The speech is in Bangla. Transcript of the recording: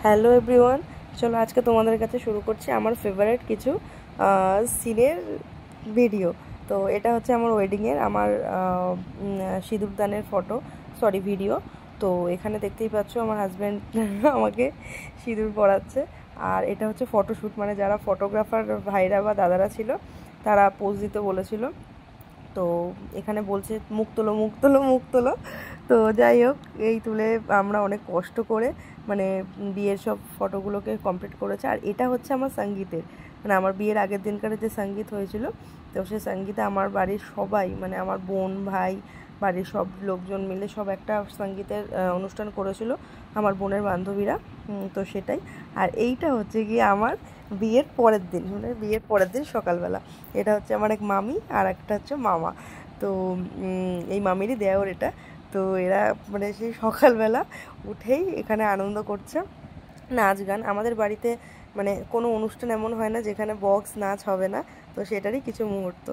হ্যালো এভরিওয়ান, চলো আজকে তোমাদের কাছে শুরু করছি আমার ফেভারিট কিছু সিনের ভিডিও। তো এটা হচ্ছে আমার ওয়েডিংয়ের আমার সিঁদুরদানের ভিডিও। তো এখানে দেখতেই পাচ্ছ আমার হাজব্যান্ড আমাকে সিঁদুর পরাচ্ছে। আর এটা হচ্ছে ফটোশ্যুট, মানে যারা ফটোগ্রাফার ভাইরা বা দাদারা ছিল তারা পোজ দিতে বলেছিল। তো এখানে বলছে মুখ তোলো মুখ তোলো মুখ তোলো। তো যাই হোক, এই তুলে আমরা অনেক কষ্ট করে মানে বিয়ের সব ফটোগুলোকে কমপ্লিট করেছে। আর এটা হচ্ছে আমার সঙ্গীতের, মানে আমার বিয়ের আগের দিনকার যে সঙ্গীত হয়েছিল, তো সেই সঙ্গীতে আমার বাড়ির সবাই, মানে আমার বোন ভাই বাড়ির সব লোকজন মিলে সব একটা সঙ্গীতের অনুষ্ঠান করেছিল, আমার বোনের বান্ধবীরা। তো সেটাই। আর এইটা হচ্ছে গিয়ে আমার বিয়ের পরের দিন, মানে বিয়ের পরের দিন সকালবেলা। এটা হচ্ছে আমার এক মামি আর একটা হচ্ছে মামা। তো এই মামিরই দেওর এটা। তো এরা মানে সেই সকালবেলা উঠেই এখানে আনন্দ করছে, নাচ গান। আমাদের বাড়িতে মানে কোনো অনুষ্ঠান এমন হয় না যেখানে বক্স নাচ হবে না, তো সেটারই কিছু মুহূর্ত।